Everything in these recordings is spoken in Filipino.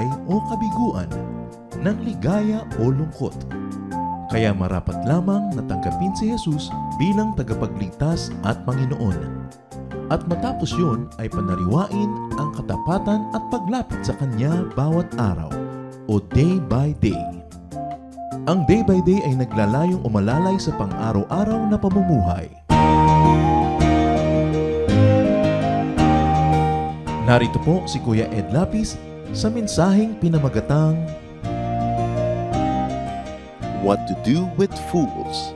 buhay o kabiguan, ng ligaya o lungkot. Kaya marapat lamang na tanggapin si Jesus bilang tagapagligtas at Panginoon. At matapos yun ay panariwain ang katapatan at paglapit sa Kanya bawat araw o day by day. Ang day by day ay naglalayong umalalay sa pang-araw-araw na pamumuhay. Narito po si Kuya Ed Lapis sa mensaheng pinamagatang What to do with fools.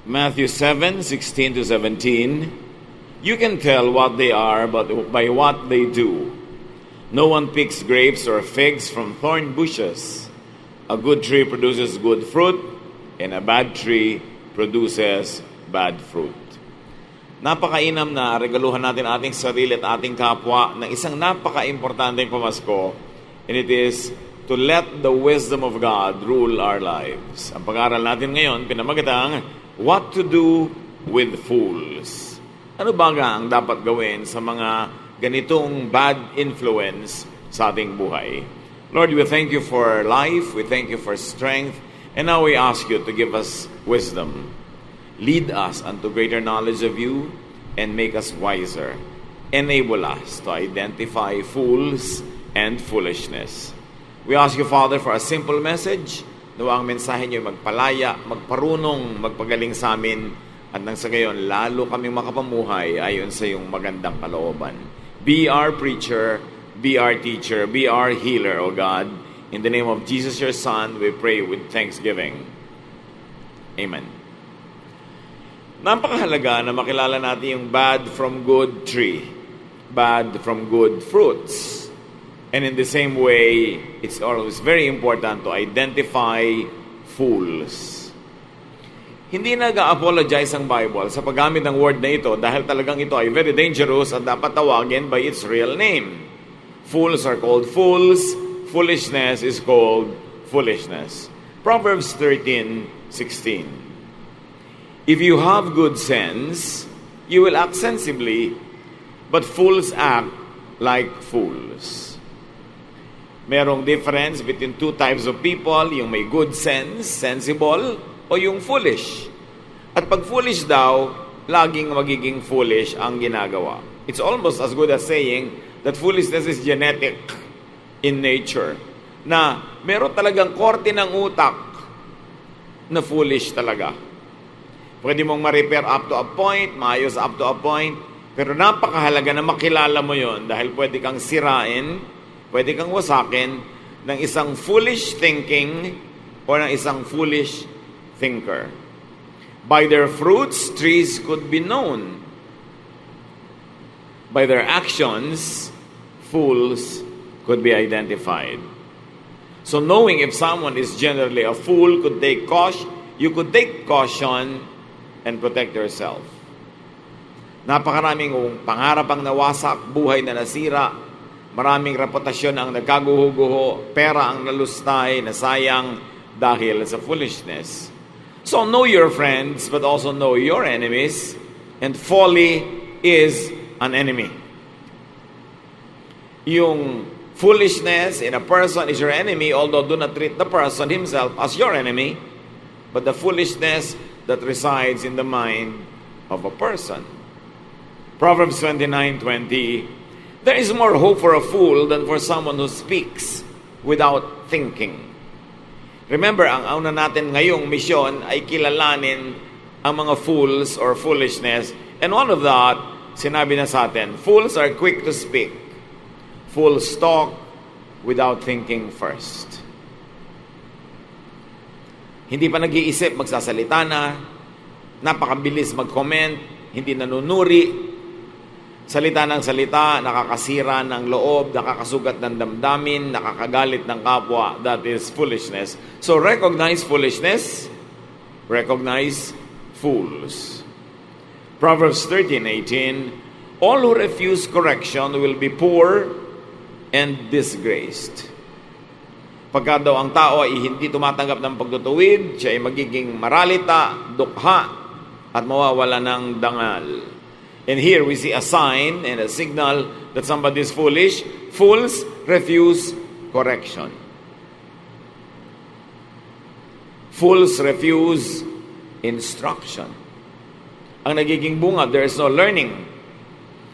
Matthew 7:16 to 17. You can tell what they are but by what they do. No one picks grapes or figs from thorn bushes. A good tree produces good fruit, and a bad tree produces bad fruit. Napakainam na regaluhan natin ating sarili at ating kapwa ng isang napaka-importanteng pamasko, and it is to let the wisdom of God rule our lives. Ang pag-aaral natin ngayon, pinamagatang, What to do with fools. Ano ba nga ang dapat gawin sa mga ganitong bad influence sa ating buhay? Lord, we thank you for life, we thank you for strength, and now we ask you to give us wisdom. Lead us unto greater knowledge of you and make us wiser. Enable us to identify fools and foolishness. We ask you, Father, for a simple message. Nawa ang mensahe niyo magpalaya, magparunong, magpagaling sa amin, at nang sa gayon, lalo kaming makapamuhay ayon sa iyong magandang kalooban. Be our preacher, be our teacher, be our healer, O God. In the name of Jesus, your Son, we pray with thanksgiving. Amen. Napakahalaga na makilala natin yung bad from good tree, bad from good fruits. And in the same way, it's always very important to identify fools. Hindi nag-apologize ang Bible sa paggamit ng word na ito dahil talagang ito ay very dangerous at dapat tawagin by its real name. Fools are called fools, foolishness is called foolishness. Proverbs 13:16. If you have good sense, you will act sensibly, but fools act like fools. Merong difference between two types of people, yung may good sense, sensible, o yung foolish. At pag foolish daw, laging magiging foolish ang ginagawa. It's almost as good as saying that foolishness is genetic in nature. Na meron talagang korte ng utak na foolish talaga. Pwede mong ma-repair up to a point, maayos up to a point, pero napakahalaga na makilala mo yon dahil pwede kang sirain, pwede kang wasakin ng isang foolish thinking o ng isang foolish thinker. By their fruits, trees could be known. By their actions, fools could be identified. So knowing if someone is generally a fool could take caution, you could take caution and protect yourself. Napakaraming pangarap ang nawasak, buhay na nasira, maraming reputasyon ang nagkaguho-guho, pera ang nalustay, nasayang dahil sa foolishness. So know your friends, but also know your enemies, and folly is an enemy. Yung foolishness in a person is your enemy, although do not treat the person himself as your enemy, but the foolishness that resides in the mind of a person. Proverbs 29:20. There is more hope for a fool than for someone who speaks without thinking. Remember, ang una natin ngayong misyon ay kilalanin ang mga fools or foolishness. And one of that, sinabi na sa atin, fools are quick to speak. Fools talk without thinking first. Hindi pa nag-iisip, magsasalita na, napakabilis mag-comment, hindi nanunuri, salita ng salita, nakakasira ng loob, nakakasugat ng damdamin, nakakagalit ng kapwa. That is foolishness. So recognize foolishness, recognize fools. Proverbs 13:18, all who refuse correction will be poor and disgraced. Pagka daw ang tao ay hindi tumatanggap ng pagtutuwid, siya ay magiging maralita, dukha, at mawawala ng dangal. And here we see a sign and a signal that somebody is foolish. Fools refuse correction. Fools refuse instruction. Ang nagiging bunga, there is no learning.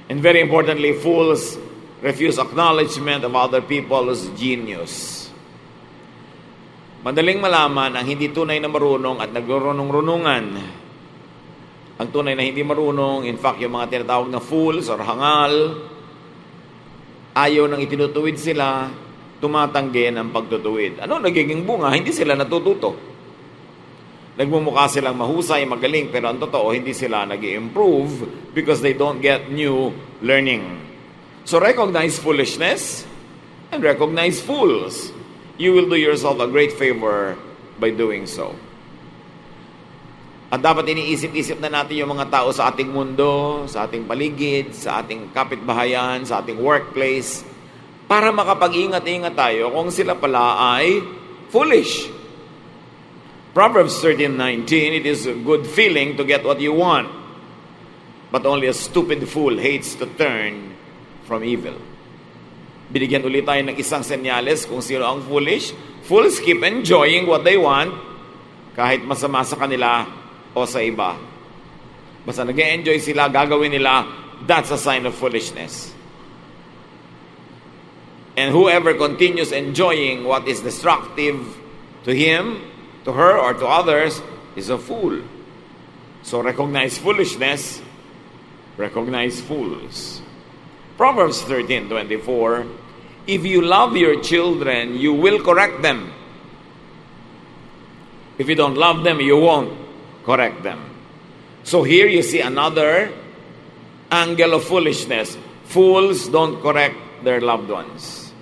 And very importantly, fools refuse acknowledgement of other people's genius. Madaling malaman ang hindi tunay na marunong at nagrurunong-runungan. Ang tunay na hindi marunong, in fact, yung mga tinatawag na fools or hangal, ayaw nang itinutuwid sila, tumatanggi ng pagtutuwid. Ano nagiging bunga? Hindi sila natututo. Nagmumukha silang mahusay, magaling, pero ang totoo, hindi sila nag-improve because they don't get new learning. So recognize foolishness and recognize fools. You will do yourself a great favor by doing so. At dapat iniisip-isip na natin yung mga tao sa ating mundo, sa ating paligid, sa ating kapitbahayan, sa ating workplace, para makapag-ingat-ingat tayo kung sila pala ay foolish. Proverbs 13:19, it is a good feeling to get what you want, but only a stupid fool hates to turn from evil. Binigyan ulit tayo ng isang senyales kung sino ang foolish. Fools keep enjoying what they want, kahit masama sa kanila o sa iba. Basta nag-enjoy sila, gagawin nila, that's a sign of foolishness. And whoever continues enjoying what is destructive to him, to her, or to others, is a fool. So recognize foolishness, recognize fools. Proverbs 13:24, if you love your children, you will correct them. If you don't love them, you won't correct them. So here you see another angle of foolishness. Fools don't correct their loved ones.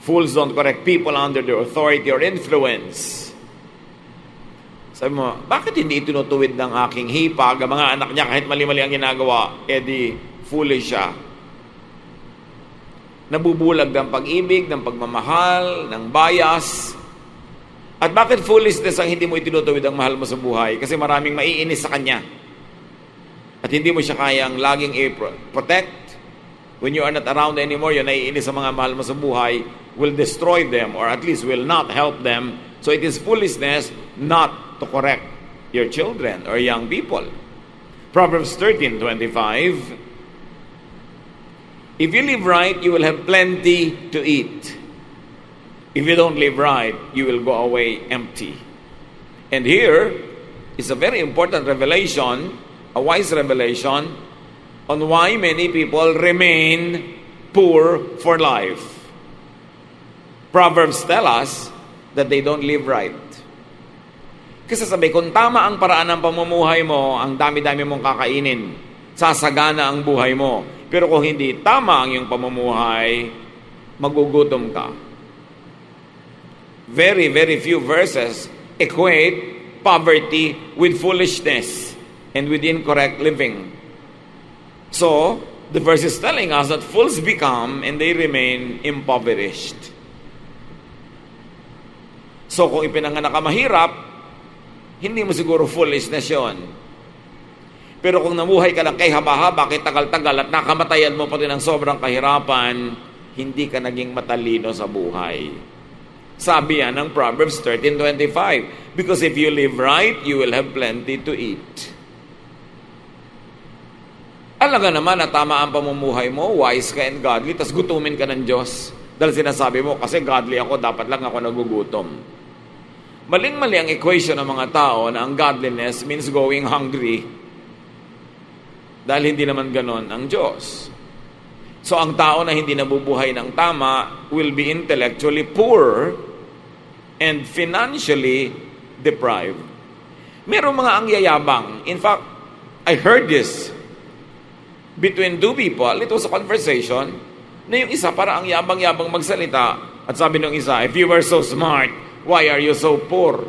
Fools don't correct people under their authority or influence. Sabi mo, bakit hindi tinutuwid ng aking hipag ang mga anak niya kahit mali-mali ang ginagawa? Di foolish siya. Nabubulag ng pag-ibig, ng pagmamahal, ng bias. At bakit foolishness ang hindi mo itinutuwid ang mahal mo sa buhay? Kasi maraming maiinis sa kanya. At hindi mo siya kayang laging i-protect. When you are not around anymore, yung naiinis sa mga mahal mo sa buhay will destroy them or at least will not help them. So it is foolishness not to correct your children or young people. Proverbs 13:25, if you live right, you will have plenty to eat. If you don't live right, you will go away empty. And here is a very important revelation, a wise revelation, on why many people remain poor for life. Proverbs tell us that they don't live right. Kasi sabi, kung tama ang paraan ng pamumuhay mo, ang dami-dami mong kakainin, sasagana ang buhay mo. Pero kung hindi tama ang iyong pamumuhay, magugutom ka. Very, very few verses equate poverty with foolishness and with incorrect living. So, the verse is telling us that fools become and they remain impoverished. So, kung ipinanganak ka mahirap, hindi mo siguro foolishness yun. Pero kung namuhay ka lang kay haba-haba, kay tagal-tagal at nakamatayan mo pati ng sobrang kahirapan, hindi ka naging matalino sa buhay. Sabi yan ng Proverbs 13:25, because if you live right, you will have plenty to eat. Alaga naman na tama ang pamumuhay mo, wise ka and godly, tas gutumin ka ng Diyos. Dahil sinasabi mo, kasi godly ako, dapat lang ako nagugutom. Maling-mali ang equation ng mga tao na ang godliness means going hungry. Dahil hindi naman ganon ang Diyos. So ang tao na hindi nabubuhay ng tama will be intellectually poor and financially deprived. Merong mga angyayabang. In fact, I heard this between two people. It was a conversation na yung isa para ang yabang-yabang magsalita. At sabi ng isa, if you were so smart, why are you so poor?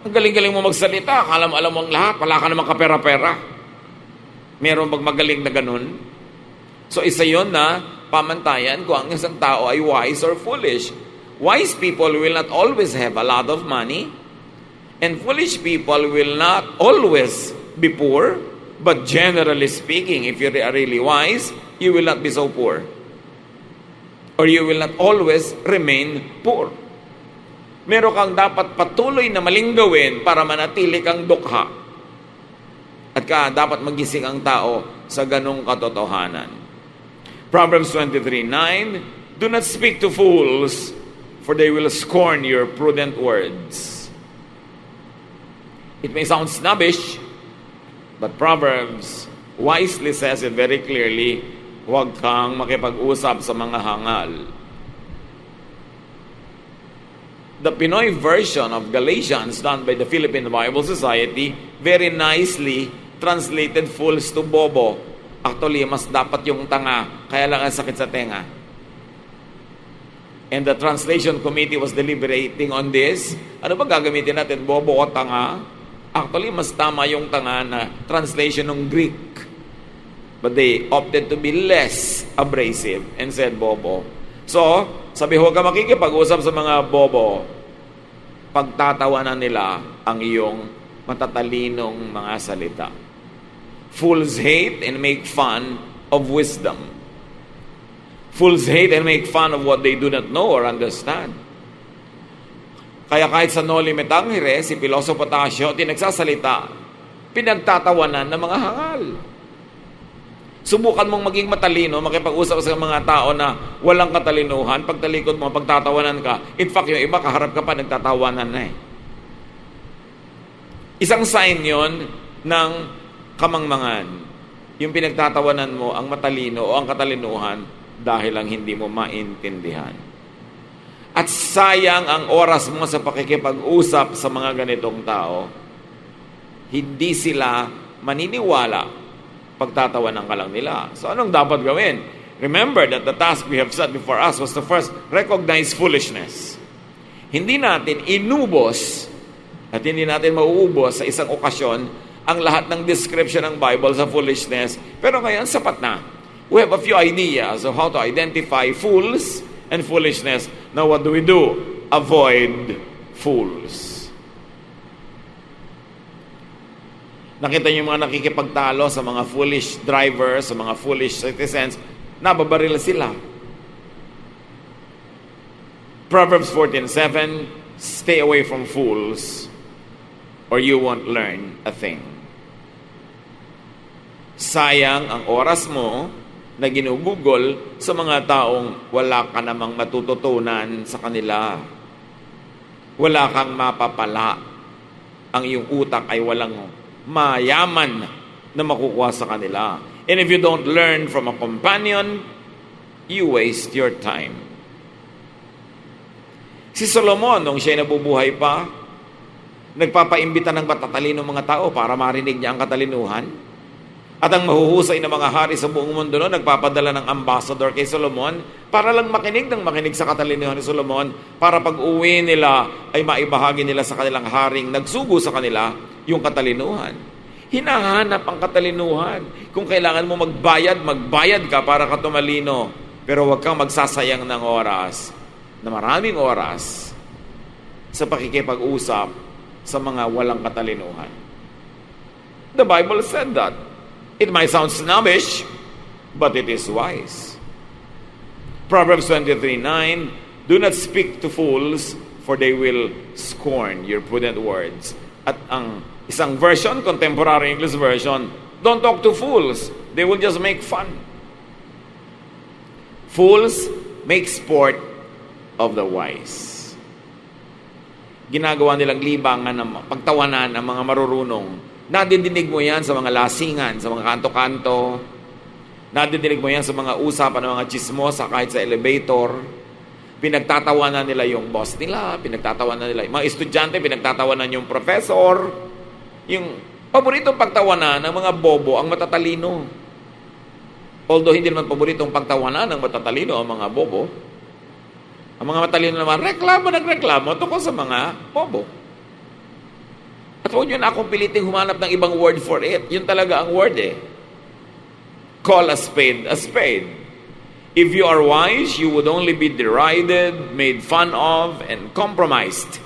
Ang galing-galing mo magsalita, alam mo ang lahat, wala ka namang kapera-pera. Meron bang magaling na ganun? So isa yon na pamantayan kung ang isang tao ay wise or foolish. Wise people will not always have a lot of money, and foolish people will not always be poor. But generally speaking, if you are really wise, you will not be so poor. Or you will not always remain poor. Meron kang dapat patuloy na maling gawin para manatili kang dukha. At dapat magising ang tao sa ganong katotohanan. Proverbs 23:9, do not speak to fools, for they will scorn your prudent words. It may sound snobbish, but Proverbs wisely says it very clearly, huwag kang makipag-usap sa mga hangal. The Pinoy version of Galatians done by the Philippine Bible Society very nicely translated fools to bobo. Actually, mas dapat yung tanga, kaya lang ang sakit sa tenga. And the translation committee was deliberating on this. Ano ba gagamitin natin, bobo o tanga? Actually, mas tama yung tanga na translation ng Greek. But they opted to be less abrasive and said bobo. So, sabi, huwag ka makikipag-usap sa mga bobo. Pagtatawanan nila ang iyong matatalinong mga salita. Fools hate and make fun of wisdom. Fools hate and make fun of what they do not know or understand. Kaya kahit sa Noli Me Tangere, si Pilosopo Tasio, tinagsasalita, pinagtatawanan ng mga hangal. Subukan mong maging matalino, makipag-usap sa mga tao na walang katalinuhan, pagtalikod mo, pagtatawanan ka. In fact, yung iba, kaharap ka pa, nagtatawanan na eh. Isang sign yon ng kamangmangan. Yung pinagtatawanan mo, ang matalino o ang katalinuhan, dahil lang hindi mo maintindihan. At sayang ang oras mo sa pakikipag-usap sa mga ganitong tao, hindi sila maniniwala pagtatawanan ka lang nila. So anong dapat gawin? Remember that the task we have set before us was to first recognize foolishness. Hindi natin inubos at hindi natin mauubos sa isang okasyon ang lahat ng description ng Bible sa foolishness. Pero ngayon, sapat na. We have a few ideas of how to identify fools and foolishness. Now, what do? Avoid fools. Nakita niyo yung mga nakikipagtalo sa mga foolish drivers, sa mga foolish citizens, nababaril sila. Proverbs 14:7, stay away from fools or you won't learn a thing. Sayang ang oras mo na ginugugol sa mga taong wala ka namang matututunan sa kanila. Wala kang mapapala. Ang iyong utak ay walang mayaman na makukuha sa kanila. And if you don't learn from a companion, you waste your time. Si Solomon, nung siya'y nabubuhay pa, nagpapaimbita ng matatalinong mga tao para marinig niya ang katalinuhan. At ang mahuhusay na mga hari sa buong mundo noon, nagpapadala ng ambassador kay Solomon para lang makinig sa katalinuhan ni Solomon, para pag-uwi nila ay maibahagi nila sa kanilang haring nagsugo sa kanila yung katalinuhan. Hinahanap ang katalinuhan. Kung kailangan mo magbayad ka para ka tumalino. Pero huwag kang magsasayang ng oras, na maraming oras, sa pakikipag-usap sa mga walang katalinuhan. The Bible said that. It might sound snobbish, but it is wise. Proverbs 23:9, do not speak to fools, for they will scorn your prudent words. At ang isang version, contemporary English version, don't talk to fools, they will just make fun. Fools make sport of the wise. Ginagawa nilang libangan ng pagtawanan ang mga marurunong. Nadidinig mo yan sa mga lasingan, sa mga kanto-kanto. Nadidinig mo yan sa mga usapan ng mga chismosa kahit sa elevator. Pinagtatawanan nila yung boss nila, pinagtatawanan nila yung mga estudyante, pinagtatawanan yung professor. Yung paboritong pagtawanan ng mga bobo ang matatalino. Although hindi naman paboritong pagtawanan ng matatalino ang mga bobo. Ang mga matalino naman, nagreklamo tungkol sa mga bobo. At huwag nyo na akong piliting humanap ng ibang word for it. Yun talaga ang word eh. Call a spade a spade. If you are wise, you would only be derided, made fun of, and compromised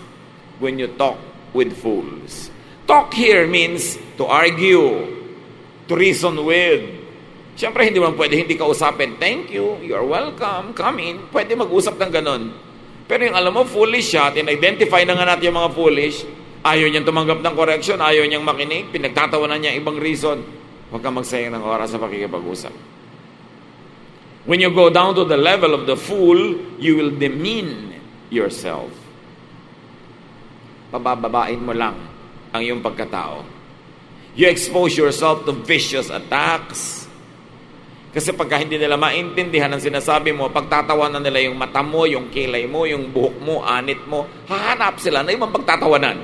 when you talk with fools. Talk here means to argue, to reason with. Siyempre, hindi man pwede hindi ka usapin. Thank you, you're welcome, come in. Pwede mag-usap ng ganon. Pero yung alam mo, foolish siya, in-identify na nga natin yung mga foolish, ayaw niyang tumanggap ng correction, ayaw niyang makinig, pinagtatawanan niya ibang reason. Huwag kang magsayang ng oras sa pakikipag-usap. When you go down to the level of the fool, you will demean yourself. Pabababain mo lang ang iyong pagkatao. You expose yourself to vicious attacks. Kasi pagka hindi nila maintindihan ang sinasabi mo, pagtatawanan nila yung mata mo, yung kilay mo, yung buhok mo, anit mo, hahanap sila na ibang pagtatawanan.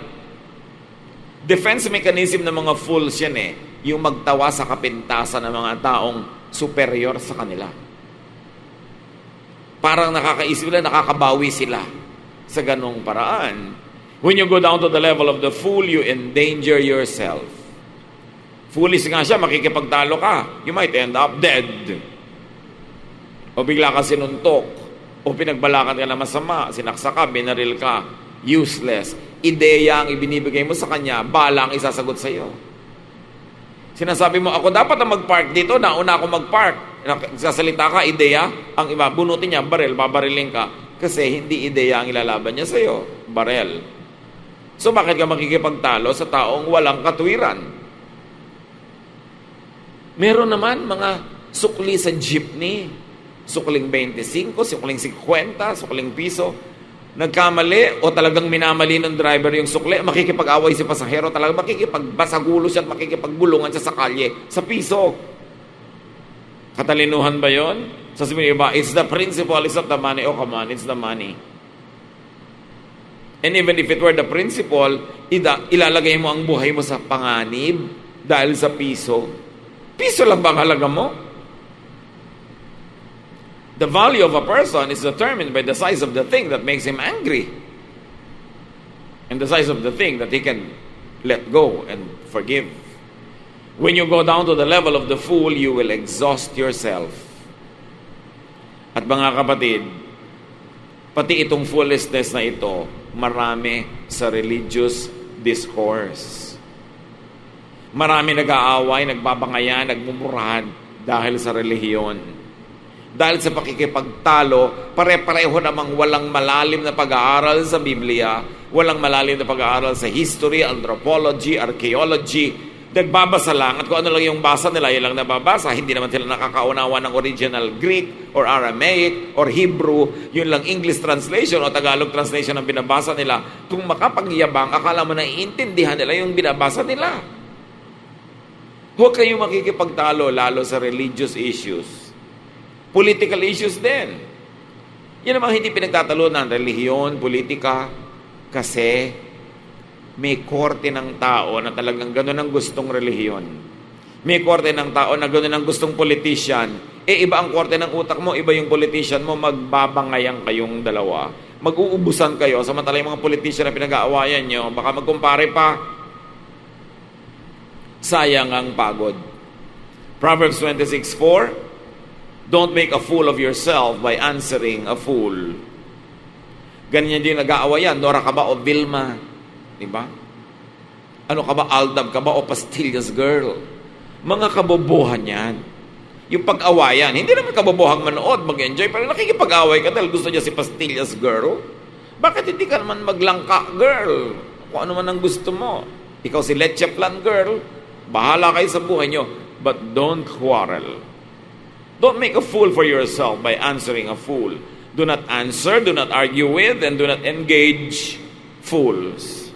Defense mechanism ng mga fools yan yung magtawa sa kapintasan ng mga taong superior sa kanila. Parang nakakaisip nila, nakakabawi sila sa ganong paraan. When you go down to the level of the fool, you endanger yourself. Foolish nga siya, makikipagtalo ka. You might end up dead. O bigla ka sinuntok. O pinagbalakan ka na masama. Sinaksa ka, binaril ka. Useless. Ideya ang ibinibigay mo sa kanya, bala ang isasagot sa iyo. Sinasabi mo, ako dapat na mag-park dito, nauna ako mag-park. Sasalita ka, ideya, ang iba, bunutin niya, baril, babariling ka. Kasi hindi ideya ang ilalaban niya sa iyo, baril. So bakit ka makikipagtalo sa taong walang katwiran? Meron naman mga sukli sa jeepney, sukling 25, sukling 50, sukling piso. Nagkamali o talagang minamali ng driver yung sukli, makikipag-away si pasahero, talagang makikipagbasagulo siya at makikipagbulungan siya sa kalye, sa piso. Katalinuhan ba yon? Sasabihin ba, it's the principle, it's not the money. Oh, come on, it's the money. And even if it were the principle, ilalagay mo ang buhay mo sa panganib dahil sa piso. Piso lang ba ang halaga mo? The value of a person is determined by the size of the thing that makes him angry. And the size of the thing that he can let go and forgive. When you go down to the level of the fool, you will exhaust yourself. At mga kapatid, pati itong foolishness na ito, marami sa religious discourse. Marami nag-aaway, nagbabangayan, nagmumurahan dahil sa relihiyon. Dahil sa pakikipagtalo, pare-pareho namang walang malalim na pag-aaral sa Biblia, walang malalim na pag-aaral sa history, anthropology, archaeology. Nagbabasa lang at kung ano lang yung basa nila, yun lang nababasa. Hindi naman sila nakakaunawa ng original Greek or Aramaic or Hebrew. Yun lang English translation o Tagalog translation ang binabasa nila. Kung makapagyabang, akala mo na iintindihan nila yung binabasa nila. Huwag kayong makikipagtalo lalo sa religious issues. Political issues din. Yan namang hindi pinagtatalo ng relihiyon, politika, kasi may korte ng tao na talagang gano'n ang gustong relihiyon. May korte ng tao na gano'n ang gustong politician. Iba ang korte ng utak mo, iba yung politician mo, magbabangayang kayong dalawa. Mag-uubusan kayo, samantala yung mga politician na pinag-aawayan nyo, baka magkumpare pa. Sayang ang pagod. Proverbs 26:4, don't make a fool of yourself by answering a fool. Ganyan din nag-aawayan. Nora ka ba o Vilma? Diba? Ano ka ba? Aldab ka ba o Pastillas girl? Mga kabobohan yan. Yung pag-awayan. Hindi naman kabobohang manood, mag-enjoy. Pero nakikipag-away ka dahil gusto niya si Pastillas girl. Bakit hindi ka naman maglangka girl? Kung ano man ang gusto mo. Ikaw si Leche Plan girl. Bahala kayo sa buhay nyo. But don't quarrel. Don't make a fool for yourself by answering a fool. Do not answer, do not argue with, and do not engage fools.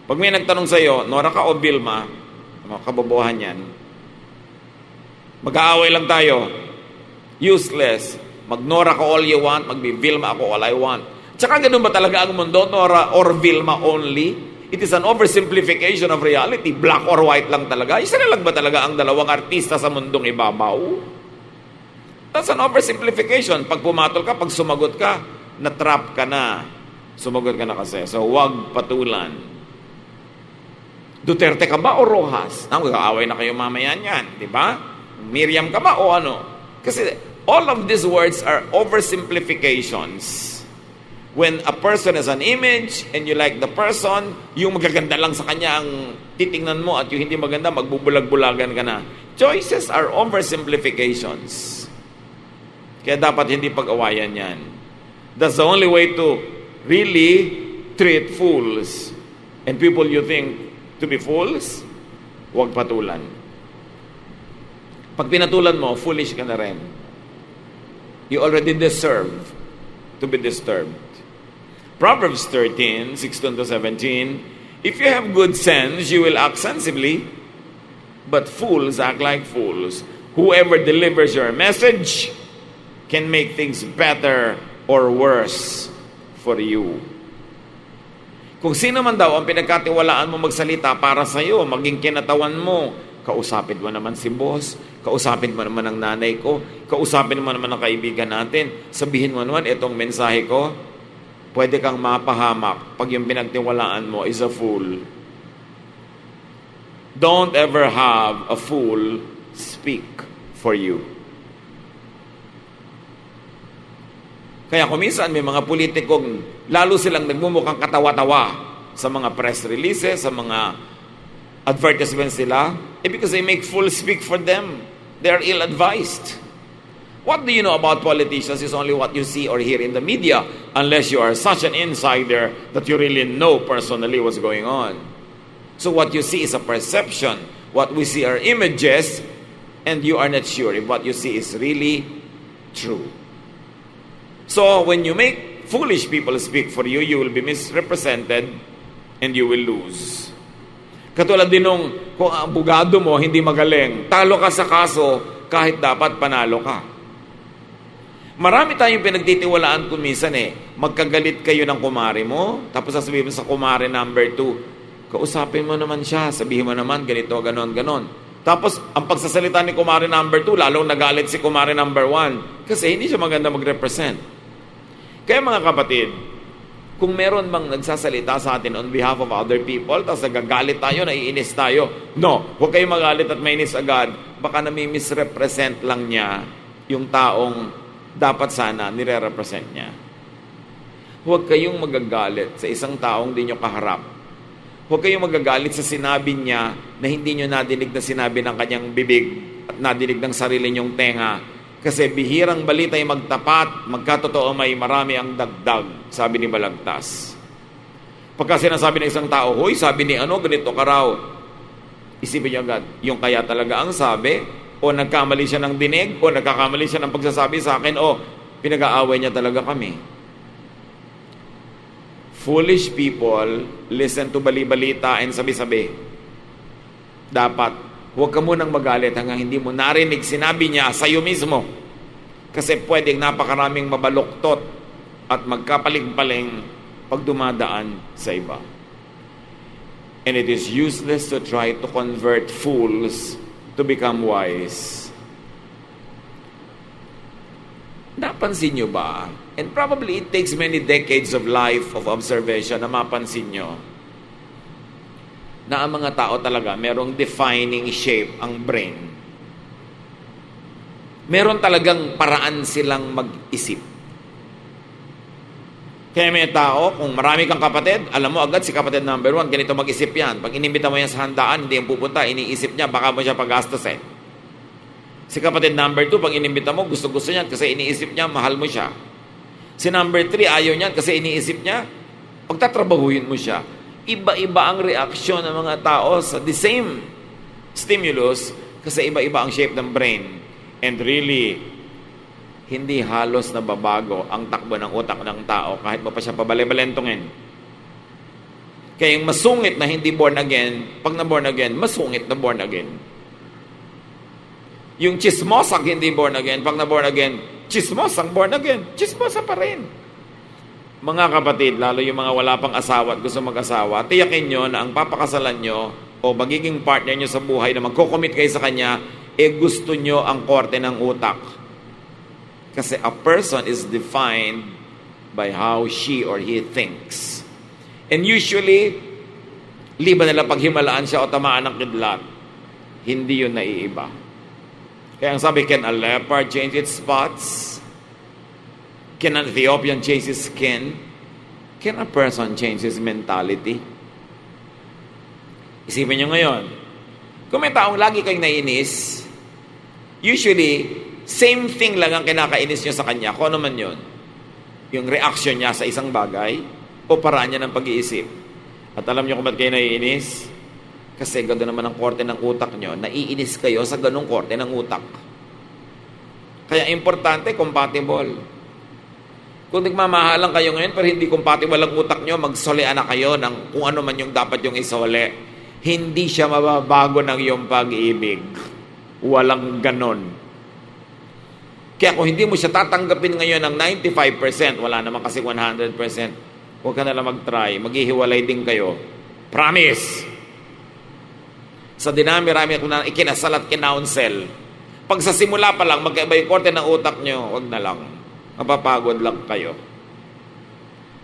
Pag may nagtanong sa iyo, Nora ka o Vilma, mga kabobohan yan, mag-aaway lang tayo. Useless. Mag-Nora ka all you want, mag-Vilma ako all I want. Tsaka ganun ba talaga ang mundo, Nora or Vilma only? It is an oversimplification of reality. Black or white lang talaga. Isa na lang ba talaga ang dalawang artista sa mundong ibabaw? That's an oversimplification. Pag pumatol ka, pag sumagot ka, na-trap ka na. Sumagot ka na kasi. So, wag patulan. Duterte ka ba o Rojas? Mag-aaway na kayo mamaya niyan. Diba? Miriam ka ba o ano? Kasi all of these words are oversimplifications. When a person has an image and you like the person, yung magaganda lang sa kanya ang titingnan mo at yung hindi maganda, magbubulag-bulagan ka na. Choices are oversimplifications. Kaya dapat hindi pag-awayan yan. That's the only way to really treat fools. And people you think to be fools, huwag patulan. Pag pinatulan mo, foolish ka na rin. You already deserve to be disturbed. Proverbs 13, 16 to 17, if you have good sense, you will act sensibly, but fools act like fools. Whoever delivers your message can make things better or worse for you. Kung sino man daw ang pinagkatiwalaan mo magsalita para sa iyo, maging kinatawan mo, kausapin mo naman si boss, kausapin mo naman ang nanay ko, kausapin mo naman ang kaibigan natin, sabihin mo naman, itong mensahe ko, pwede kang mapahamak pag yung pinagtiwalaan mo is a fool. Don't ever have a fool speak for you. Kaya kung minsan may mga politikong lalo silang nagmumukhang katawa-tawa sa mga press releases, sa mga advertisements nila, because they make fools speak for them. They are ill-advised. What do you know about politicians is only what you see or hear in the media, unless you are such an insider that you really know personally what's going on. So what you see is a perception. What we see are images, and you are not sure if what you see is really true. So when you make foolish people speak for you, you will be misrepresented and you will lose. Katulad din nung kung ang abogado mo hindi magaling, talo ka sa kaso kahit dapat panalo ka. Marami tayong pinagtitiwalaan kung minsan magkagalit kayo ng kumare mo, tapos sasabihin mo sa kumare number 2, kausapin mo naman siya, sabihin mo naman ganito, ganon, ganon. Tapos ang pagsasalita ni kumare number 2, lalong nagalit si kumare number 1 kasi hindi siya maganda mag-represent. Kaya mga kapatid, kung meron bang nagsasalita sa atin on behalf of other people, tapos nagagalit tayo, naiinis tayo, no, huwag kayong magalit at mainis agad. Baka nami-misrepresent lang niya yung taong dapat sana nire-represent niya. Huwag kayong magagalit sa isang taong di nyo kaharap. Huwag kayong magagalit sa sinabi niya na hindi nyo nadinig na sinabi ng kanyang bibig at nadinig ng sarili nyong tenga. Kasi bihirang balita ay magtapat, magkatotoo may marami ang dagdag, sabi ni Balagtas. Pagka sinasabi ng isang tao, hoy, sabi ni ganito ka raw. Isipin niyo agad, yung kaya talaga ang sabi, o nagkamali siya ng dinig, o nagkakamali siya ng pagsasabi sa akin, o pinag-aaway niya talaga kami. Foolish people listen to bali-balita and sabi-sabi. Dapat, huwag ka munang magalit hanggang hindi mo narinig sinabi niya sa iyo mismo. Kasi pwedeng napakaraming mabaluktot at magkapaling-paling pag dumadaan sa iba. And it is useless to try to convert fools to become wise. Napansin nyo ba? And probably it takes many decades of life of observation na mapansin nyo na ang mga tao talaga merong defining shape ang brain. Meron talagang paraan silang mag-isip. Kaya may tao, kung marami kang kapatid, alam mo agad si kapatid number 1, ganito mag-isip yan. Pag inimbita mo yan sa handaan, hindi yung pupunta, iniisip niya, baka mo siya paggastos Si kapatid number 2, pag inimbita mo, gusto-gusto niyan kasi iniisip niya, mahal mo siya. Si number 3, ayaw niyan kasi iniisip niya, pagtatrabahuin mo siya. Iba-iba ang reaksyon ng mga tao sa the same stimulus kasi iba-iba ang shape ng brain. And really, hindi halos nababago ang takbo ng utak ng tao kahit mo pa siya pabali-balentongin. Kaya yung masungit na hindi born again, pag na-born again, masungit na born again. Yung chismosang hindi born again, pag na-born again, chismosang born again. Chismosa pa rin. Mga kapatid, lalo yung mga wala pang asawa at gusto mag-asawa, tiyakin nyo na ang papakasalan nyo o magiging partner nyo sa buhay na magko-commit kayo sa kanya, gusto nyo ang korte ng utak. Kasi a person is defined by how she or he thinks. And usually, liban nila paghimalaan siya o tamaan ng kidlat, hindi yun naiiba. Kaya ang sabi, can a leopard change its spots? Can an Ethiopian change his skin? Can a person change his mentality? Isipin nyo ngayon, kung may taong lagi kayong naiinis, usually, same thing lang ang kinakainis nyo sa kanya. Kung ano man yun. Yung reaction niya sa isang bagay o paraan niya ng pag-iisip. At alam nyo kung ba't kayo naiinis? Kasi gano'n naman ang korte ng utak nyo. Naiinis kayo sa ganong korte ng utak. Kaya importante, compatible. Kung nagmamahalan kayo ngayon pero hindi compatible ang utak nyo, magsolean na kayo ng kung ano man yung dapat yung isole. Hindi siya mababago ng iyong pag-ibig. Walang ganon. Kaya kung hindi mo siya tatanggapin ngayon ng 95%, wala naman kasi 100%, huwag ka nalang mag-try. Maghihiwalay din kayo. Promise! Sa dinami-rami ako na ikinasal at kinounsel, pag sa simula pa lang, magkaiba yung korte ng utak nyo, huwag na lang. Mapapagod lang kayo.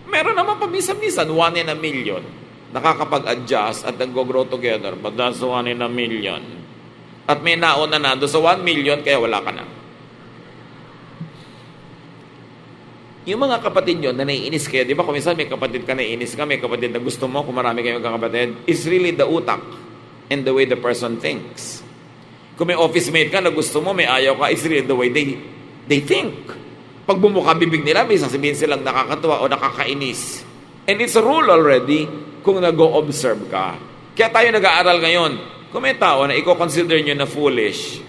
Meron naman paminsan-minsan, 1 in a million, nakakapag-adjust at nag-grow together, but that's 1 in a million. At may nauna na doon sa 1 million, kaya wala ka na. Yung mga kapatid nyo na naiinis kayo, di ba kung minsan may kapatid ka naiinis ka, may kapatid na gusto mo, kung marami kayong kakapatid, is really the utak and the way the person thinks. Kung may office mate ka na gusto mo, may ayaw ka, is really the way they think. Pag bumuka bibig nila, may sasabihin silang nakakatuwa o nakakainis. And it's a rule already kung nag-o-observe ka. Kaya tayo nag-aaral ngayon, kung may tao na i-consider nyo na foolish,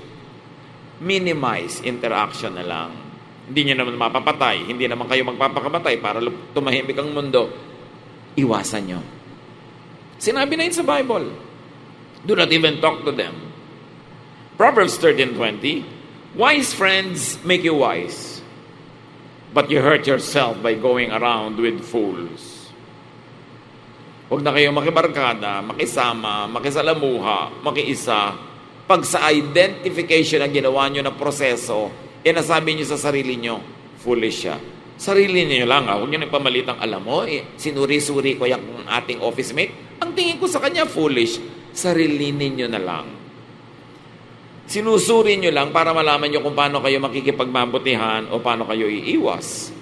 minimize interaction na lang. Hindi nyo naman mapapatay, hindi naman kayo magpapakamatay para tumahimik ang mundo. Iwasan nyo. Sinabi na yun sa Bible. Do not even talk to them. Proverbs 13:20, wise friends make you wise, but you hurt yourself by going around with fools. Huwag na kayo makibarkada, makisama, makisalamuha, makiisa. Pag sa identification ang ginawa nyo na proseso, nasabi nyo sa sarili nyo, foolish siya. Sarili nyo lang, huwag nyo nagpamalitang, alam mo, sinuri-suri ko yung ating office mate. Ang tingin ko sa kanya, foolish. Sarili ninyo na lang. Sinusuri nyo lang para malaman nyo kung paano kayo makikipagmabutihan o paano kayo iiwas.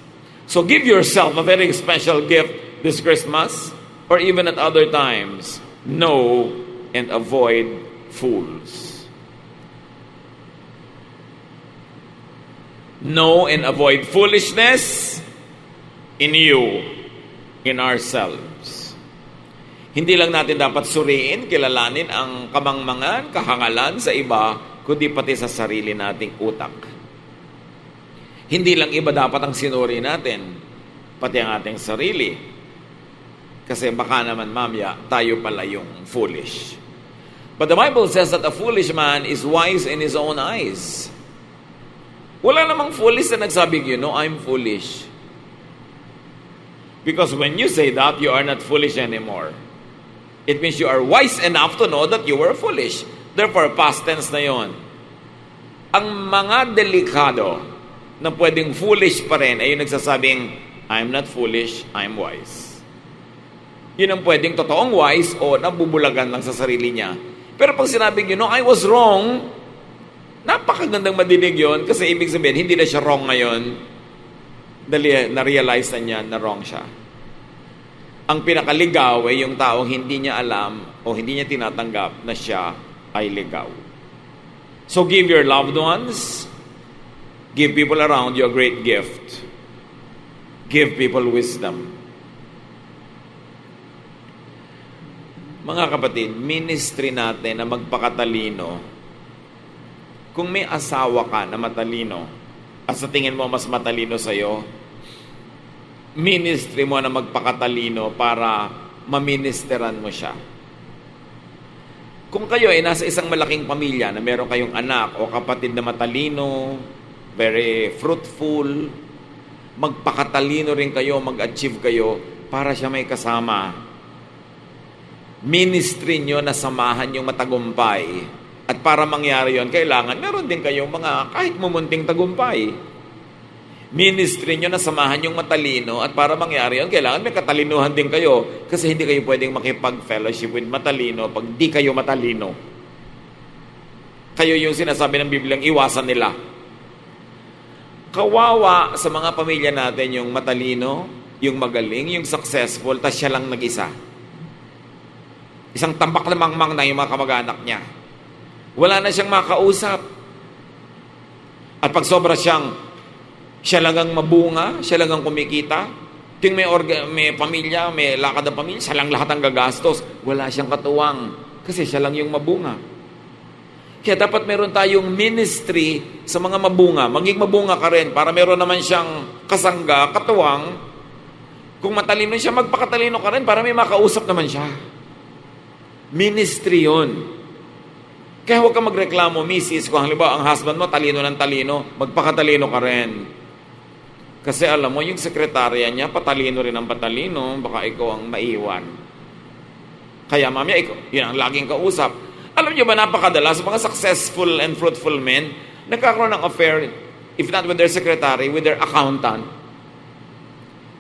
So give yourself a very special gift this Christmas or even at other times. Know and avoid fools. Know and avoid foolishness in you, in ourselves. Hindi lang natin dapat suriin, kilalanin ang kamangmangan, kahangalan sa iba, kundi pati sa sarili nating utak. Hindi lang iba dapat ang sinuri natin, pati ang ating sarili. Kasi baka naman mamaya, tayo pala yung foolish. But the Bible says that a foolish man is wise in his own eyes. Wala namang foolish na nagsabing, I'm foolish. Because when you say that, you are not foolish anymore. It means you are wise enough to know that you were foolish. Therefore, past tense na yon. Ang mga delikado na pwedeng foolish pa rin ay yung nagsasabing, I'm not foolish, I'm wise. Yun ang pwedeng totoong wise o nabubulagan lang sa sarili niya. Pero pag sinabing, I was wrong, napakagandang madinig yon kasi ibig sabihin, hindi na siya wrong ngayon. Dali, na-realize na niya na wrong siya. Ang pinakaligaw ay yung taong hindi niya alam o hindi niya tinatanggap na siya ay ligaw. So give your loved ones, give people around you a great gift. Give people wisdom. Mga kapatid, ministry natin na magpakatalino. Kung may asawa ka na matalino, at sa tingin mo mas matalino sa'yo, ministry mo na magpakatalino para maministeran mo siya. Kung kayo ay nasa isang malaking pamilya na meron kayong anak o kapatid na matalino, very fruitful, magpakatalino rin kayo, mag-achieve kayo para siya may kasama. Ministry nyo na samahan yung matagumpay. At para mangyari yon, kailangan meron din kayong mga kahit mumunting tagumpay. Ministry nyo na samahan yung matalino at para mangyari yon, kailangan may katalinuhan din kayo kasi hindi kayo pwedeng makipag-fellowship with matalino pag di kayo matalino. Kayo yung sinasabi ng Biblia, iwasan nila. Kawawa sa mga pamilya natin yung matalino yung magaling, yung successful, tas siya lang nag-isa. Isang tambak na mangmang na yung mga kamag-anak niya. Wala na siyang makausap. At pag sobra siya lang ang mabunga, siya lang ang kumikita, ting may pamilya, may lakad ng pamilya, siya lang lahat ang gagastos. Wala siyang katuwang kasi siya lang yung mabunga. Kaya dapat meron tayong ministry sa mga mabunga. Maging mabunga ka rin para meron naman siyang kasangga, katuwang. Kung matalino siya, magpakatalino ka rin para may makausap naman siya. Ministry yun. Kaya huwag kang magreklamo, misis, kung halimbawa ang husband mo talino ng talino, magpakatalino ka rin. Kasi alam mo, yung sekretarya niya, patalino rin ang patalino, baka ikaw ang maiwan. Kaya mamaya, yun ang laging kausap. Alam niyo ba, napakadalas, mga successful and fruitful men, nagkakaroon ng affair, if not with their secretary, with their accountant.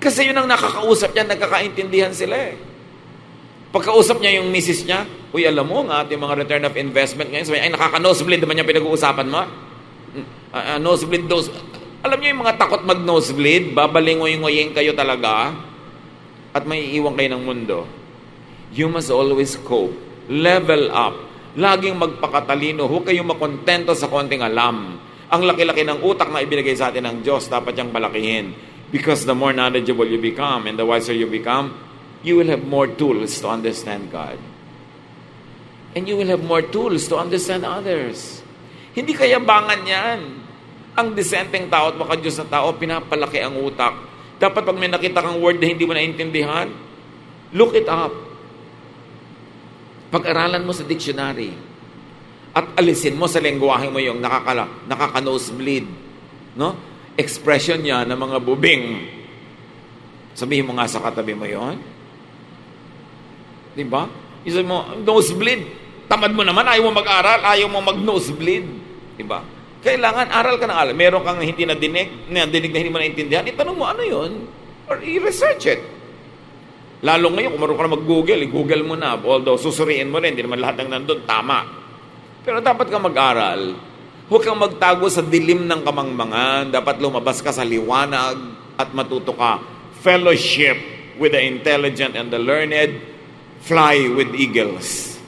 Kasi yun ang nakakausap niya, nagkakaintindihan sila eh. Pagkausap niya yung misis niya, uy, alam mo nga, ating mga return of investment ngayon, sabi, ay, nakaka-nosebleed naman yung pinag-uusapan mo. Nosebleed dose. Alam niyo yung mga takot mag-nosebleed, babalingoy-ngoying kayo talaga, at may iiwan kayo ng mundo. You must always cope. Level up. Laging magpakatalino. Huwag kayong makontento sa konting alam. Ang laki-laki ng utak na ibinigay sa atin ng Diyos, dapat niyang palakihin. Because the more knowledgeable you become and the wiser you become, you will have more tools to understand God. And you will have more tools to understand others. Hindi kayabangan yan. Ang disenteng tao at baka Diyos na tao, pinapalaki ang utak. Dapat pag may nakita kang word na hindi mo naintindihan, look it up. Pag-aralan mo sa dictionary. At alisin mo sa lengguwahe mo yung nakaka-nosebleed. No? Expression niya ng mga bubing. Sabihin mo nga sa katabi mo yon. Diba? Isa mo, nosebleed. Tamad mo naman, ayaw mo mag-aral, ayaw mo mag-nosebleed. Diba? Kailangan aral ka ng aral. Meron kang hindi nadinig na hindi mo naintindihan, itanong mo ano yon or i-research it. Lalo ngayon, kung marunong ka na mag-Google, i-Google mo na. Although, susuriin mo rin, hindi naman lahat ng nandun, tama. Pero dapat kang mag-aral. Huwag kang magtago sa dilim ng kamangmangan. Dapat lumabas ka sa liwanag at matuto ka. Fellowship with the intelligent and the learned. Fly with eagles.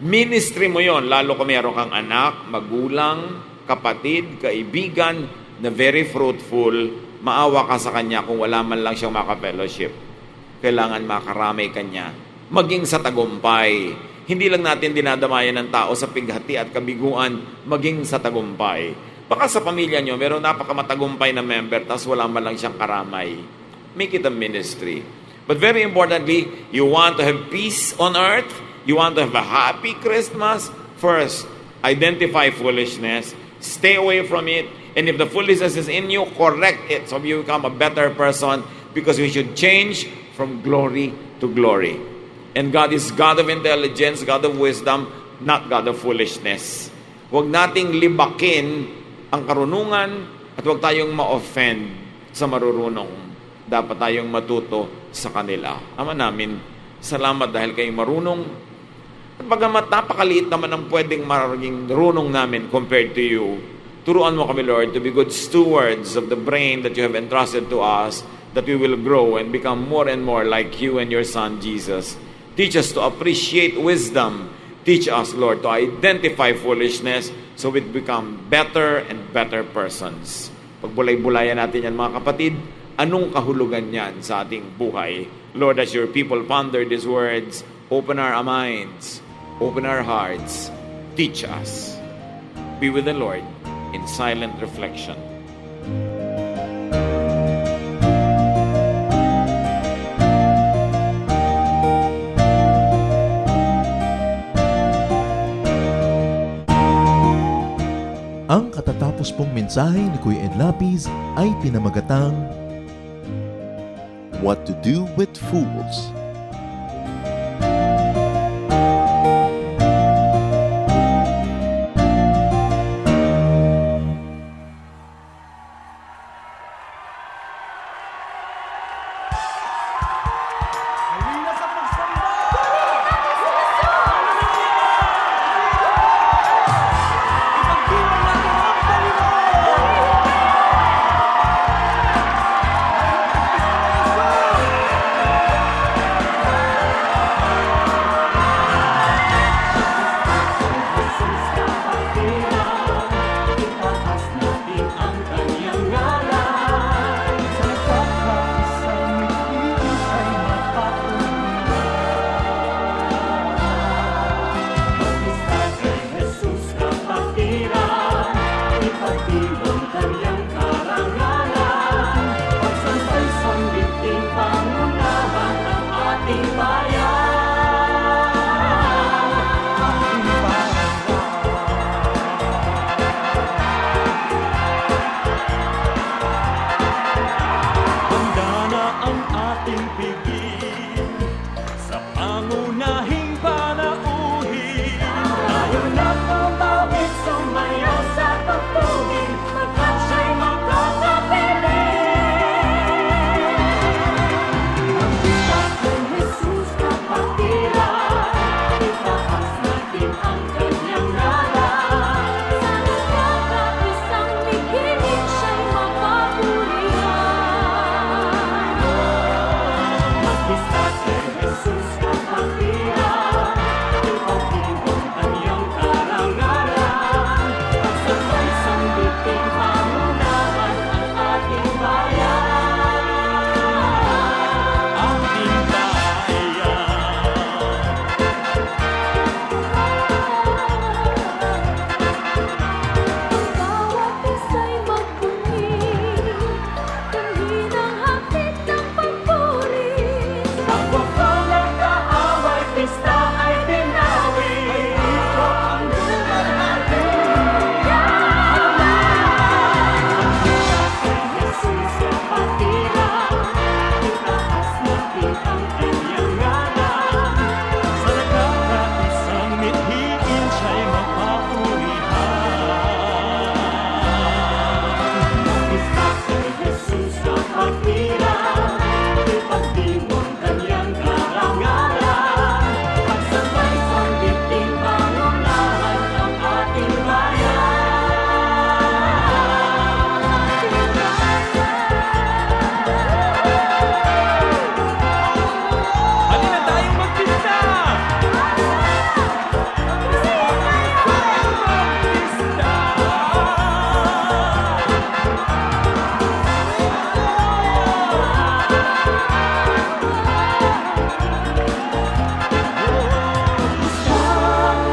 Ministry mo yon, lalo kung meron kang anak, magulang, kapatid, kaibigan, na very fruitful, maawa ka sa kanya kung wala man lang siyang maka-fellowship. Kailangan makaramay kanya. Maging sa tagumpay. Hindi lang natin dinadamayan ng tao sa pighati at kabiguan, maging sa tagumpay. Baka sa pamilya nyo, meron napakamatagumpay na member, tapos wala man lang siyang karamay. Make it a ministry. But very importantly, you want to have peace on earth, you want to have a happy Christmas, first, identify foolishness, stay away from it, and if the foolishness is in you, correct it so you become a better person, because we should change from glory to glory. And God is God of intelligence, God of wisdom, not God of foolishness. Huwag nating libakin ang karunungan at huwag tayong ma-offend sa marurunong. Dapat tayong matuto sa kanila. Ama namin, salamat dahil kayo marunong. At bagamat napakaliit naman ang pwedeng maging runong namin compared to you, turuan mo kami, Lord, to be good stewards of the brain that you have entrusted to us, that we will grow and become more and more like you and your Son, Jesus. Teach us to appreciate wisdom. Teach us, Lord, to identify foolishness so we become better and better persons. Pagbulay-bulayan natin yan, mga kapatid, anong kahulugan yan sa ating buhay? Lord, as your people ponder these words, open our minds, open our hearts, teach us. Be with the Lord in silent reflection. Ang katatapos pong mensahe ni Kuya Ed Lapis ay pinamagatang What to do with fools. kapatiran, ipagdiwang kanyang karangalan. Pagsansay sambiting pangunahan ng ating bayan. Ating bayan. Handa na ang ating piging sa pangunahing panauhin. Tayo na tumawid, sumayaw sa pagtugin, pagkat siya'y makakapiling. Ang bitak ng Jesus kapatiran, itaas natin ang kanyang ngalan. Sa nagkakaisang bikinin, siya'y mapapurihan. Magbistas kay Jesus kapatiran, ipagdiwang kanyang karangalan. Pagsansay sambiting pangunahan ang ating bayan. Ating bayan. Bawat isa'y magpunin, kanhinang hapit ng pagpuri. Ang walang kaaway, pista ay tinawi. Ito ang lugar natin. Kay Jesus kapatiran, itaas natin ang kanyang ngalan. Sa nagkakaisang mithiin, siya'y mapapurihan. Magbistas kay Jesus kapatiran, ipagdiwang kanyang karangalan. Pagsansay sambiting pangunahan ng ating bayan. Ating bayan. Halina tayong magpista!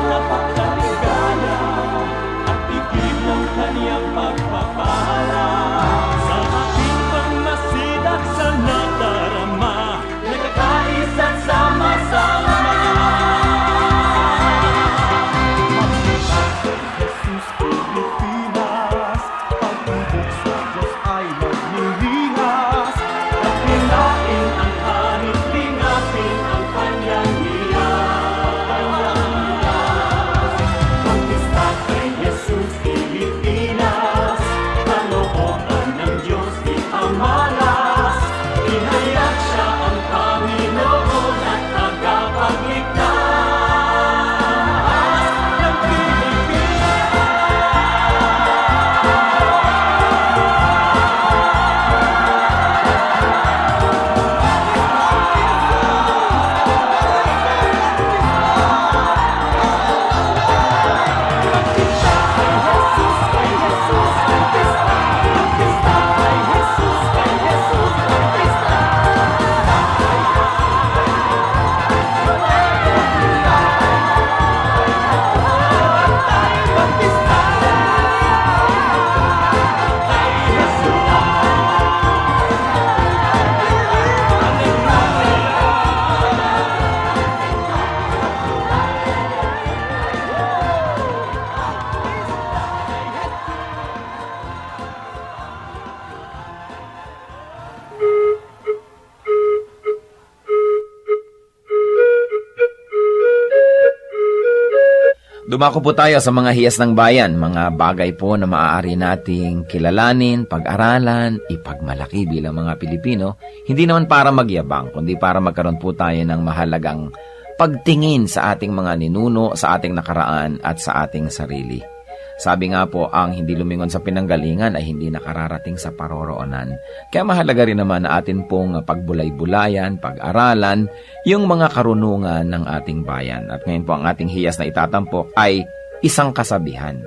Napakaligaya at tigil ng kaniyang pagpapala. Sa ating pagmasidak sa nadarama, nagkakais at sama-sama. Magbistas kay Jesus Pilipinas, pag-ibig sa Diyos ay maglilinas. At pinain ang hanit, lingapin ang kanyang hiyas. Magbistas kay Jesus Pilipinas, kalooban ng Diyos di pamalas. Inayat siya ang Panginoon at tagapagligtas ng Dumako po tayo sa mga hiyas ng bayan, mga bagay po na maaari nating kilalanin, pag-aralan, ipagmalaki bilang mga Pilipino, hindi naman para magyabang, kundi para magkaroon po tayo ng mahalagang pagtingin sa ating mga ninuno, sa ating nakaraan at sa ating sarili. Sabi nga po, ang hindi lumingon sa pinanggalingan ay hindi nakararating sa paroroonan. Kaya mahalaga rin naman na atin pong pagbulay-bulayan, pag-aralan, yung mga karunungan ng ating bayan. At ngayon po ang ating hiyas na itatampok ay isang kasabihan.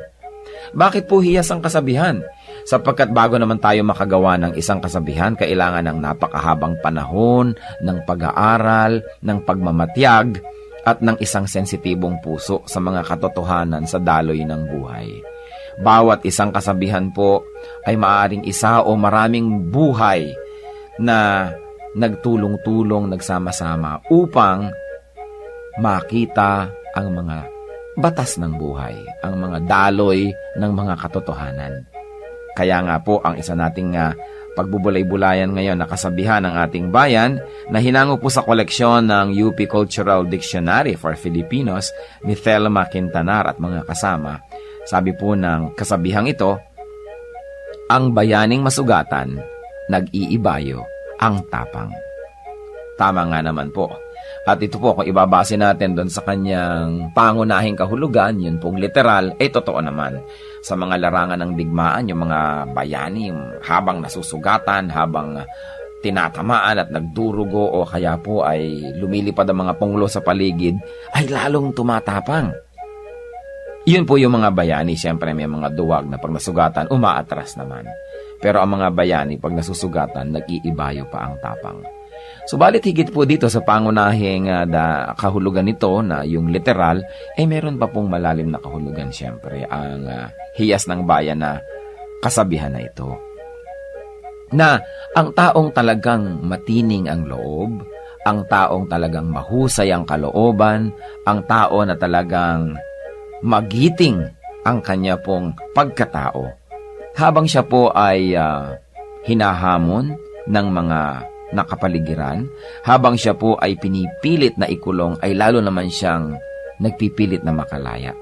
Bakit po hiyas ang kasabihan? Sapagkat bago naman tayo makagawa ng isang kasabihan, kailangan ng napakahabang panahon, ng pag-aaral, ng pagmamatyag, at ng isang sensitibong puso sa mga katotohanan sa daloy ng buhay. Bawat isang kasabihan po ay maaaring isa o maraming buhay na nagtulong-tulong, nagsama-sama upang makita ang mga batas ng buhay, ang mga daloy ng mga katotohanan. Kaya nga po, ang isa nating pagbubulay-bulayan ngayon na kasabihan ng ating bayan na hinango po sa koleksyon ng UP Cultural Dictionary for Filipinos ni Thelma Quintanar at mga kasama. Sabi po ng kasabihang ito, ang bayaning masugatan, nag-iibayo ang tapang. Tama nga naman po. At ito po, kung ibabase natin doon sa kanyang pangunahing kahulugan, yun pong literal, totoo naman. Sa mga larangan ng digmaan, yung mga bayani, habang nasusugatan, habang tinatamaan at nagdurugo o kaya po ay lumilipad ang mga punglo sa paligid, ay lalong tumatapang. Yun po yung mga bayani. Siyempre may mga duwag na pag nasugatan, umaatras naman. Pero ang mga bayani, pag nasusugatan, nag-iibayo pa ang tapang. Subalit higit po dito sa pangunahing kahulugan nito na yung literal, meron pa pong malalim na kahulugan siyempre ang hiyas ng bayan na kasabihan na ito. Na ang taong talagang matining ang loob, ang taong talagang mahusay ang kalooban, ang tao na talagang magiting ang kanya pong pagkatao, habang siya po ay hinahamon ng mga nakapaligiran, habang siya po ay pinipilit na ikulong, ay lalo naman siyang nagpipilit na makalaya.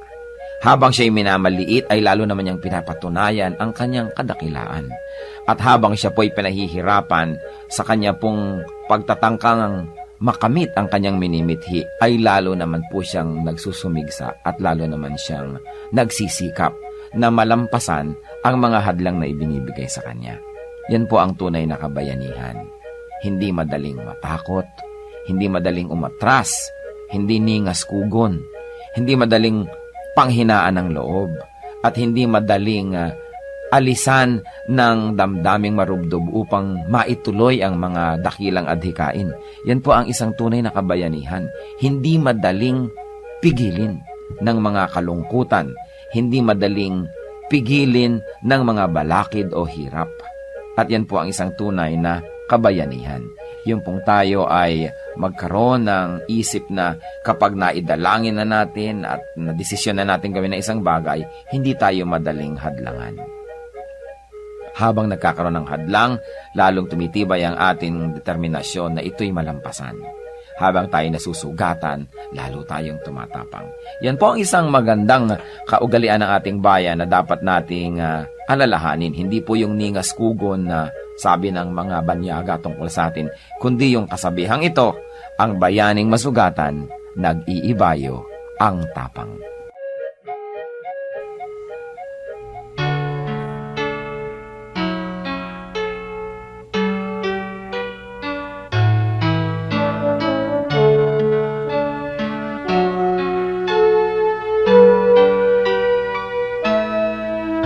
Habang siya ay minamaliit, ay lalo naman niyang pinapatunayan ang kanyang kadakilaan. At habang siya po ay pinahihirapan sa kanya pong pagtatangkang makamit ang kanyang minimithi, ay lalo naman po siyang nagsusumigsa at lalo naman siyang nagsisikap na malampasan ang mga hadlang na ibinibigay sa kanya. Yan po ang tunay na kabayanihan. Hindi madaling matakot, hindi madaling umatras, hindi ningas kugon, hindi madaling panghinaan ng loob, at hindi madaling alisan ng damdaming marubdob upang maituloy ang mga dakilang adhikain. Yan po ang isang tunay na kabayanihan. Hindi madaling pigilin ng mga kalungkutan, hindi madaling pigilin ng mga balakid o hirap. At yan po ang isang tunay na kabayanihan. Yung pong tayo ay magkaroon ng isip na kapag naidalangin na natin at nadesisyon na natin gawin na isang bagay, hindi tayo madaling hadlangan. Habang nagkakaroon ng hadlang, lalong tumitibay ang ating determinasyon na ito'y malampasan. Habang tayo nasusugatan, lalo tayong tumatapang. Yan po ang isang magandang kaugalian ng ating bayan na dapat nating alalahanin. Hindi po yung ningas kugon na sabi ng mga banyaga tungkol sa atin, kundi yung kasabihang ito, ang bayaning masugatan, nag-iibayo ang tapang.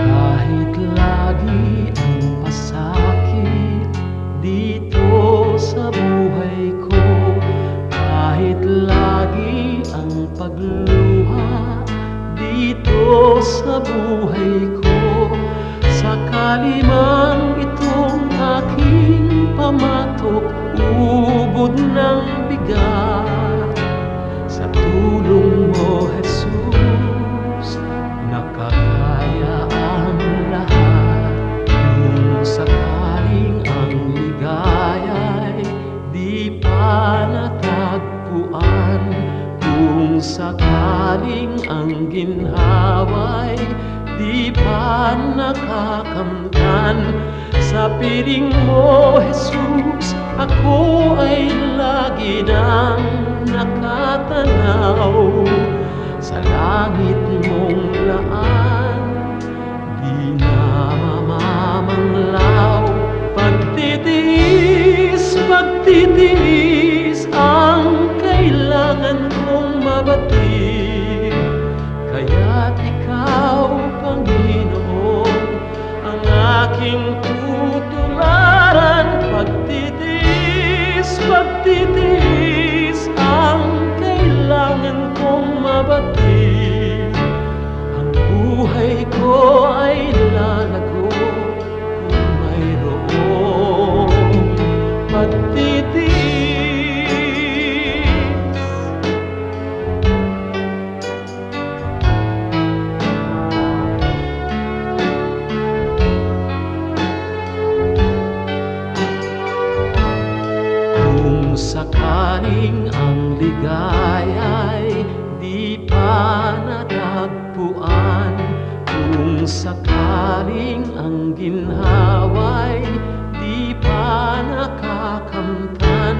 Kahit lagi ang pasakit dito sa buhay ko, kahit lagi ang pagluha dito sa buhay ko, sakali man itong aking pamatok, ubod ng bigat, sa tulong mo, Jesus, nakakaya ang lahat. Kung sakaling ang ligaya'y di pa natagpuan, kung sakaling ang ginhawa'y di pa nakakamtan, sa piling mo, Jesus, ako ay lagi nang nakatanaw sa langit mong laan, di na mamamanglaw. Pagtitiis, pagtitiis ang kailangan kong mabatid, kaya't ikaw, Panginoon, ang aking tutularan. Pagtitiis, pagtitiis ang kailangan kong mabatid, ang buhay ko ay Galing ang ginhaway, di pa nakakamtan.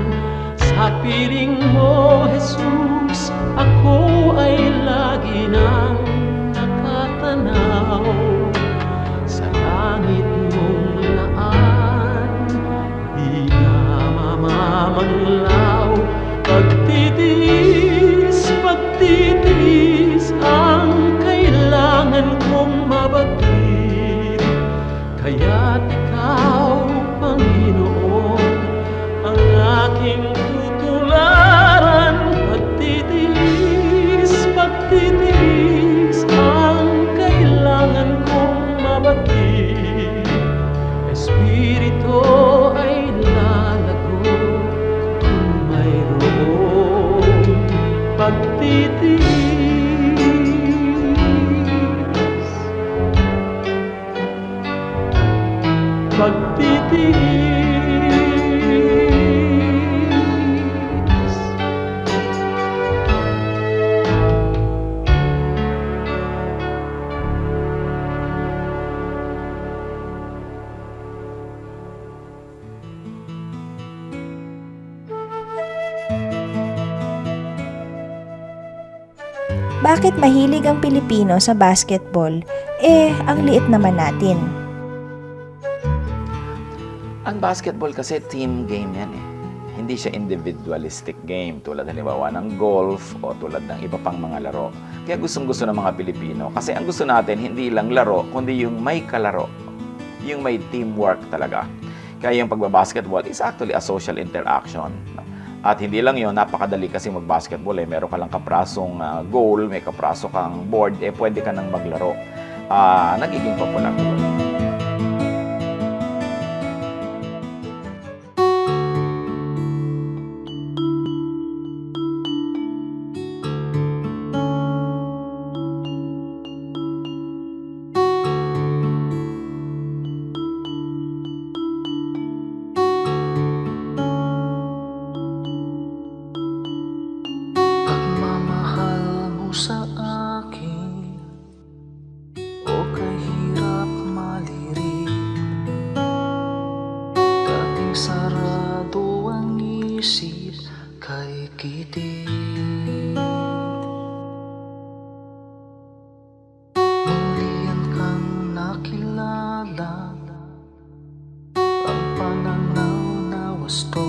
Sa piling mo, Jesus, ako ay lagi nang nakatanaw. Sa langit mong laan, di na mamamanglaw. Pagtitiis ang kailangan kong mabatid. Kaya't ikaw, Panginoon, ang aking tutularan. Pagtitiis ang kailangan kong mabatid. Espiritu ay lalago kung mayroong pagtitiis. Bakit mahilig ang Pilipino sa basketball? Ang liit naman natin. Ang basketball kasi team game yan eh. Hindi siya individualistic game tulad halimbawa ng golf o tulad ng iba pang mga laro. Kaya gustong-gusto ng mga Pilipino. Kasi ang gusto natin, hindi lang laro, kundi yung may kalaro. Yung may teamwork talaga. Kaya yung pagbabasketball is actually a social interaction. At hindi lang yun, napakadali kasi mag-basketball eh. Meron ka lang kaprasong goal, may kapraso kang board, pwede ka nang maglaro. Nagiging popular ko. Pagmamahal mo sa akin, o kahirap malirik. Dating sarado ang isip kay kitig. Mulian kang nakilala, ang pananaw na wasto.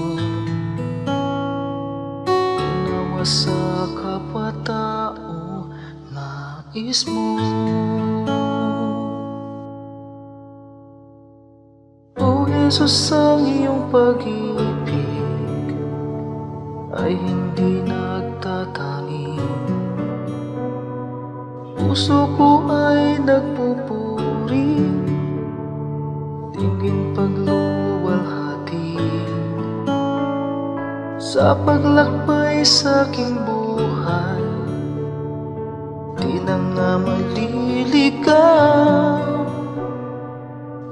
Unawa sa kapwa-tao, nais mo. O Jesus, ang iyong pag-ibig ay hindi nagtatangi. Puso ko ay nagpupuri, tingin pagluwalhati. Sa paglakbay sa aking buhay, di na nga maliligaw.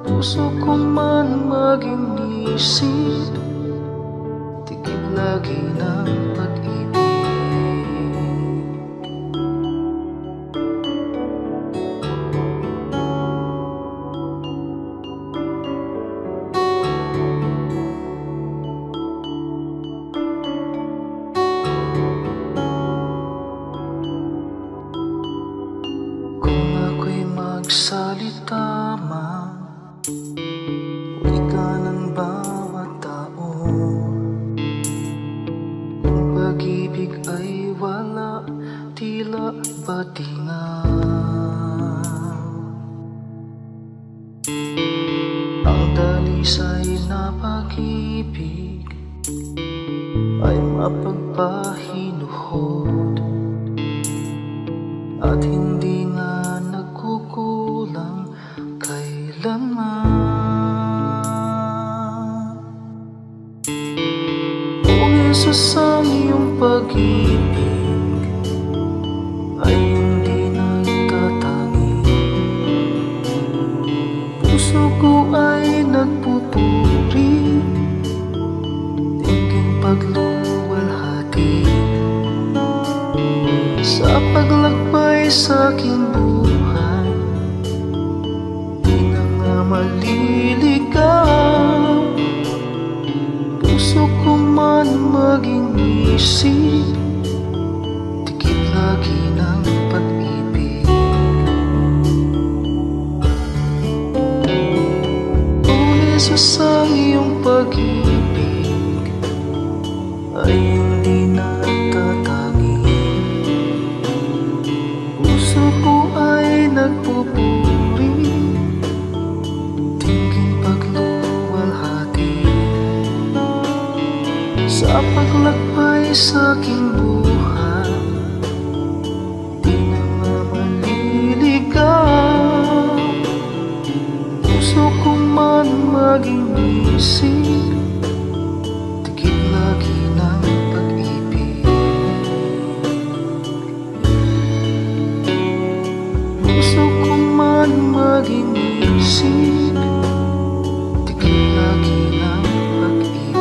Puso ko man maging isip, tigib lagi ng pag-ibig. Kung ako'y magsalita man, wika ng bawat tao. Kung pag-ibig ay wala, tila batingaw. Ang dalisay na pag-ibig ay mapagpahinuhod, at hindi nga nagkukulang kailanman. O Jesus, ang iyong pag-ibig ay hindi nagtatangi. Puso ko ay nagpupuri, tingin pagluwalhati. Sa paglakbay sa aking buhay, di na maliligaw. Puso ko man maging isip, dikit lagi ng pag-ibig. O Jesus, ang iyong pag-ibig ay hindi natatangi. Puso ko ay nagpupuri, tingin pagluwalhati sa paglakbay sa aking buhay. Di na maliligaw. Puso ko man maging isip, dikit lagi ng pag-ibig. Puso ko man maging isip, dikit lagi ng pag-ibig.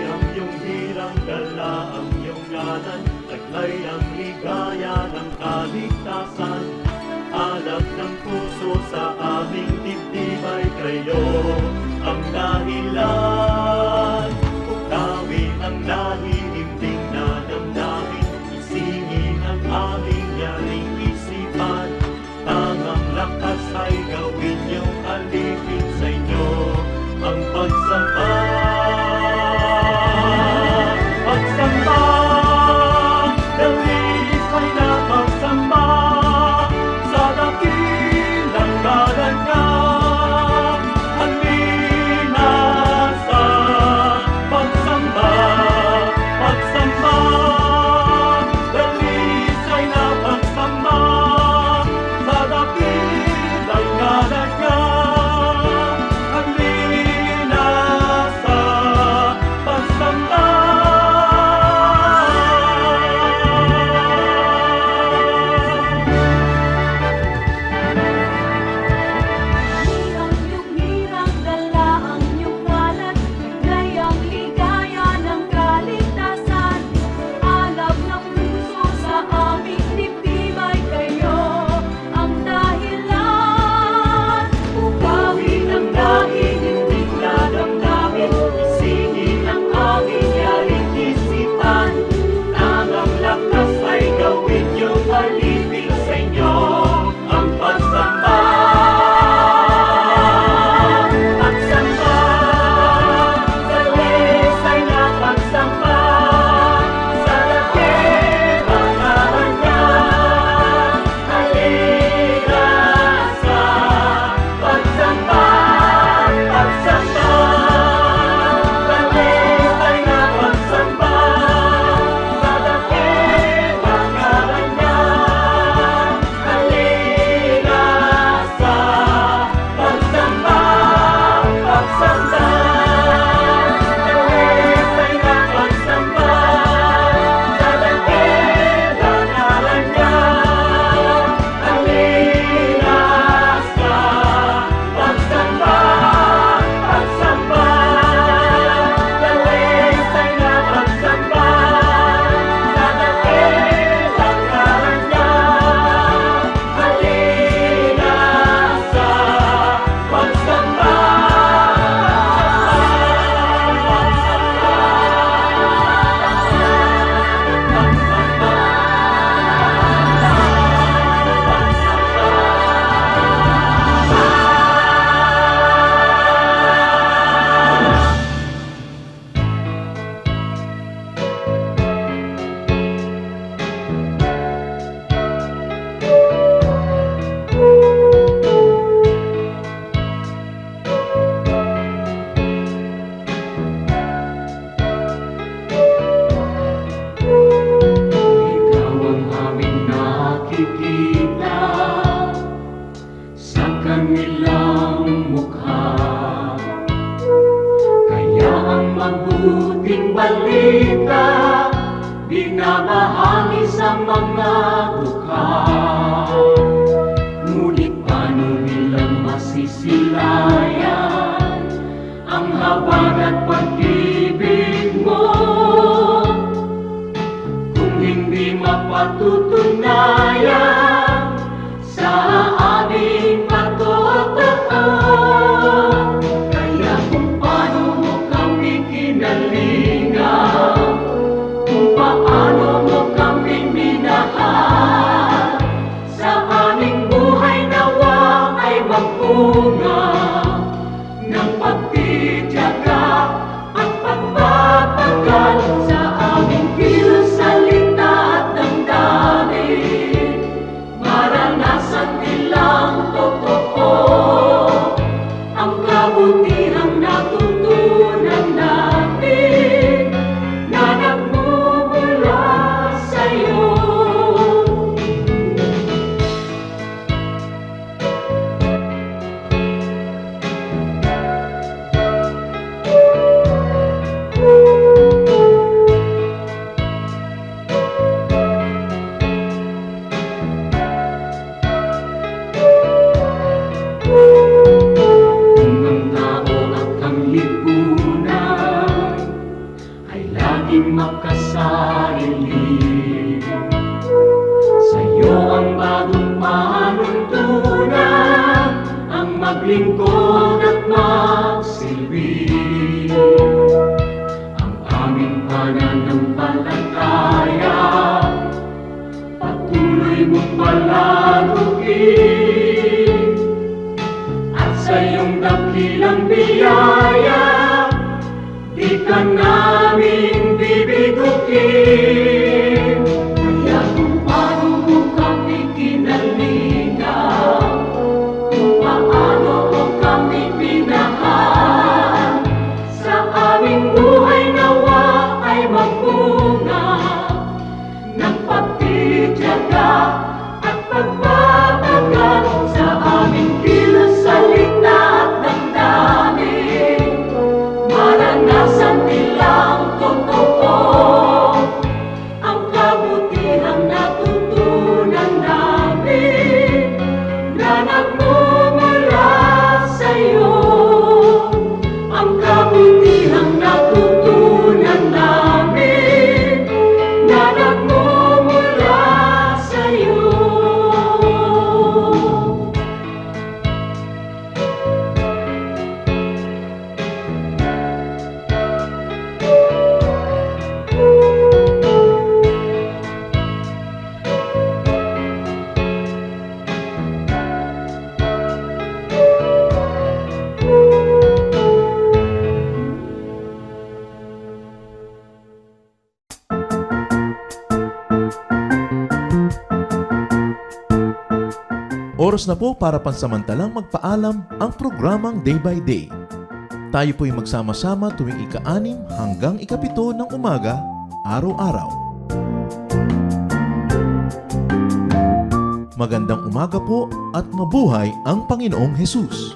Ang iyong hirang dala, ang iyong ganan, taglay ang ligaya ng kaligtasan. Alab ng puso sa aming dibdib ay kayo ang dahilan. Pugtawin ang nahihimding na damdamin, isingin ang aming yaring isipan. Tangang lakas ay gawin niyong alipin sa inyo ang pagsamba. Pagsamba, dalis ay napagsamba sa dakilang ngalan niya. Halin mga dukha. Ngunit paano nilang masisilayan ang habag at pag-ibig mo kung hindi mapatutunayan sa aming patotoo? Kaya kung paano mo kami kinalingan, kung paano mo kami minahal, sa aming buhay nawa ay magbunga ng pagtitiyaga at pagpapagal sa aming kilos, salita at damdamin. Maranasan nilang totoo ang kabutihang natutunan namin na nagmumula sa'yo. Kung ang tao at ang lipunan ay laging makasarili, sa'yo ang bagong panuntunan, ang maglingkod at magsilbi. Ang aming pananampalataya patuloy mong palaguin, at sa iyong dakilang biyaya di ka namin bibiguin. Kaya kung paano mo kami kinalingan, kung paano mo kami minahal, sa aming buhay nawa ay magbunga ng pagtitiyaga at pagpapagal sa aming kilos, salita at damdamin. Maranasan nilang totoo ang kabutihang natutunan namin na nagmumula sa'yo. Ang kabutihang natutunan namin na nagmumula sa'yo. Oras na po para pansamantalang magpaalam ang programang Day by Day. Tayo po'y magsama-sama tuwing ika-6 hanggang ika-7 ng umaga, araw-araw. Magandang umaga po at mabuhay ang Panginoong Hesus!